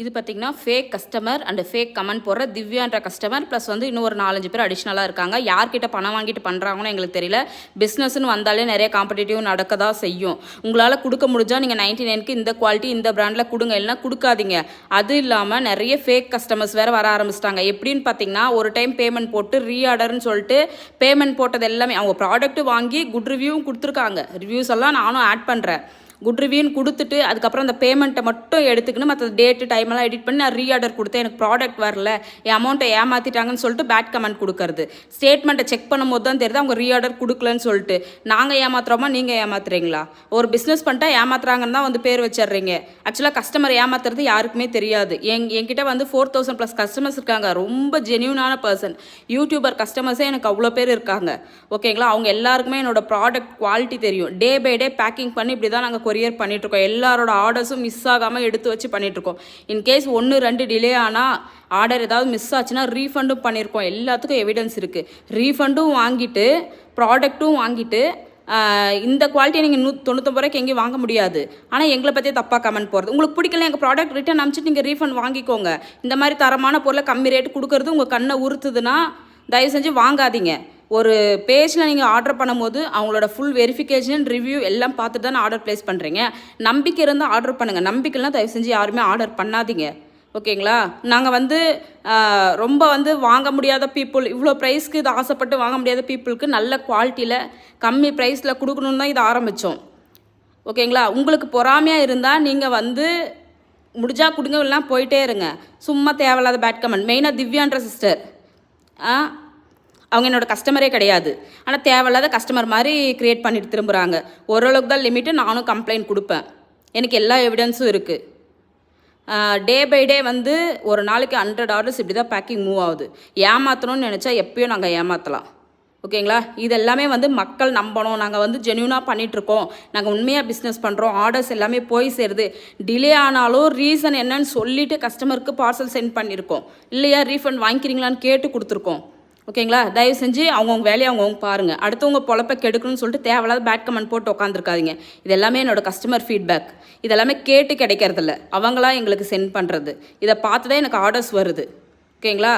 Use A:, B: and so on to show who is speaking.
A: இது பார்த்திங்கன்னா fake customer and fake comment போடுற திவ்யான்ற கஸ்டமர் ப்ளஸ் வந்து இன்னும் ஒரு 4-5 பேர் அடிஷ்னலாக இருக்காங்க. யார்கிட்ட பணம் வாங்கிட்டு பண்ணுறாங்கன்னு எங்களுக்கு தெரியல. பிஸ்னஸ்ன்னு வந்தாலே நிறைய காம்படிட்டிவ் நடக்க தான் செய்யும். உங்களால் கொடுக்க முடிஞ்சால் நீங்கள் 99க்கு இந்த குவாலிட்டி இந்த பிராண்டில் கொடுங்க, இல்லைனா கொடுக்காதீங்க. அது இல்லாமல் நிறைய ஃபேக் கஸ்டமர்ஸ் வேறு வர ஆரம்பிச்சிட்டாங்க. எப்படின்னு பார்த்தீங்கன்னா, ஒரு டைம் பேமெண்ட் போட்டு ரீஆர்டர்னு சொல்லிட்டு பேமெண்ட் போட்டது எல்லாமே அவங்க ப்ராடக்ட்டு வாங்கி குட் ரிவ்யூவும் கொடுத்துருக்காங்க. ரிவ்யூஸ் எல்லாம் நானும் ஆட் பண்ணுறேன். குட் ரிவ்யூன்னு கொடுத்துட்டு அதுக்கப்புறம் அந்த பேமெண்ட்டை மட்டும் எடுத்துக்கின்னு மற்ற டேட்டு டைமெல்லாம் எடிட் பண்ணி நான் ரீஆர்டர் கொடுத்தேன், எனக்கு ப்ராடக்ட் வரல, என் அமௌண்ட்டை ஏமாற்றிட்டாங்கன்னு சொல்லிட்டு பேட் கமெண்ட் கொடுக்கறது. ஸ்டேட்மெண்ட்டை செக் பண்ணும்போது தான் தெரியுது அவங்க ரீஆர்டர் கொடுக்கலன்னு சொல்லிட்டு. நாங்கள் ஏமாத்துறோமா நீங்கள் ஏமாத்துறீங்களா? ஒரு பிஸ்னஸ் பண்ணிட்டா ஏமாத்துறாங்கன்னு தான் வந்து பேர் வச்சிடுறீங்க. ஆக்சுவலாக கஸ்டமர் ஏமாத்துறது யாருக்குமே தெரியாது. என்கிட்ட வந்து 4000+ கஸ்டமர்ஸ் இருக்காங்க. ரொம்ப ஜென்யூனான பர்சன். யூடியூபர் கஸ்டமர்ஸே எனக்கு அவ்வளோ பேர் இருக்காங்க. ஓகேங்களா? அவங்க எல்லாருக்குமே என்னோடய ப்ராடக்ட் குவாலிட்டி தெரியும். டே பை டே பேக்கிங் பண்ணி இப்படி தான் நாங்கள் கொரியர் பண்ணிகிட்ருக்கோம். எல்லாரோட ஆர்டர்ஸும் மிஸ் ஆகாமல் எடுத்து வச்சு பண்ணிகிட்ருக்கோம். இன்கேஸ் 1-2 டிலே ஆனால் ஆர்டர் ஏதாவது மிஸ் ஆச்சுன்னா ரீஃபண்டும் பண்ணியிருக்கோம். எல்லாத்துக்கும் எவிடன்ஸ் இருக்குது. ரீஃபண்டும் வாங்கிட்டு ப்ராடக்ட்டும் வாங்கிட்டு இந்த குவாலிட்டியை நீங்கள் 99 ரூபாய்க்கு எங்கேயும் வாங்க முடியாது. ஆனால் எங்களை பற்றி தப்பாக கமெண்ட் போகிறது. உங்களுக்கு பிடிக்கல எங்கள் ப்ராடக்ட் ரிட்டர்ன் அனுப்பிச்சிட்டு நீங்கள் ரீஃபண்ட் வாங்கிக்கோங்க. இந்த மாதிரி தரமான பொருளை கம்மி ரேட்டு கொடுக்கறது உங்கள் கண்ணை உறுத்துதுன்னா தயவு செஞ்சு வாங்காதீங்க. ஒரு பேஜில் நீங்கள் ஆர்டர் பண்ணும்போது அவங்களோட ஃபுல் வெரிஃபிகேஷன் ரிவ்யூ எல்லாம் பார்த்துட்டு தான் ஆர்டர் ப்ளேஸ் பண்ணுறீங்க. நம்பிக்கை இருந்தால் ஆர்டர் பண்ணுங்கள். நம்பிக்கைலாம் தயவு செஞ்சு யாருமே ஆர்டர் பண்ணாதீங்க. ஓகேங்களா? நாங்கள் வந்து ரொம்ப வந்து வாங்க முடியாத பீப்புள், இவ்வளோ ப்ரைஸ்க்கு இது ஆசைப்பட்டு வாங்க முடியாத பீப்புளுக்கு நல்ல குவாலிட்டியில் கம்மி ப்ரைஸில் கொடுக்கணுன்னு தான் இதை ஆரம்பித்தோம். ஓகேங்களா? உங்களுக்கு பொறாமையாக இருந்தால் நீங்கள் வந்து முடிஞ்சால் கொடுங்க, இல்லைனா போயிட்டே இருங்க. சும்மா தேவையில்லாத பேட் கமெண்ட். மெயினாக திவ்யான்ற சிஸ்டர் அவங்க என்னோடய கஸ்டமரே கிடையாது. ஆனால் தேவையில்லாத கஸ்டமர் மாதிரி க்ரியேட் பண்ணிட்டு திரும்புகிறாங்க. ஓரளவுக்கு தான் லிமிட்டு. நானும் கம்ப்ளைண்ட் கொடுப்பேன். எனக்கு எல்லா எவிடன்ஸும் இருக்குது. டே பை டே வந்து ஒரு நாளைக்கு 100 ஆர்டர்ஸ் இப்படி தான் பேக்கிங் மூவ் ஆகுது. ஏமாற்றணும்னு நினச்சா எப்பயும் நாங்கள் ஏமாற்றலாம். ஓகேங்களா? இது எல்லாமே வந்து மக்கள் நம்பணும். நாங்கள் வந்து ஜென்யூனாக பண்ணிகிட்ருக்கோம், நாங்கள் உண்மையாக பிஸ்னஸ் பண்ணுறோம், ஆர்டர்ஸ் எல்லாமே போய் சேருது. டிலே ஆனாலும் ரீசன் என்னன்னு சொல்லிவிட்டு கஸ்டமருக்கு பார்சல் சென்ட் பண்ணியிருக்கோம். இல்லையா ரீஃபண்ட் வாங்கிக்கிறீங்களான்னு கேட்டு கொடுத்துருக்கோம். ஓகேங்களா? தயவு செஞ்சு அவங்கவுங்க வேலையை அவங்கவுங்க பாருங்கள். அடுத்தவங்க பொழப்பை கெடுக்கணும்னு சொல்லிட்டு தேவையில்லாத பேட் கமெண்ட் போட்டு உட்காந்துருக்காதீங்க. இது எல்லாமே என்னோடய கஸ்டமர் ஃபீட்பேக். இதெல்லாமே கேட்டு கிடைக்கிறதில்ல, அவங்களாம் எங்களுக்கு சென்ட் பண்ணுறது. இதை பார்த்து தான் எனக்கு ஆர்டர்ஸ் வருது. ஓகேங்களா?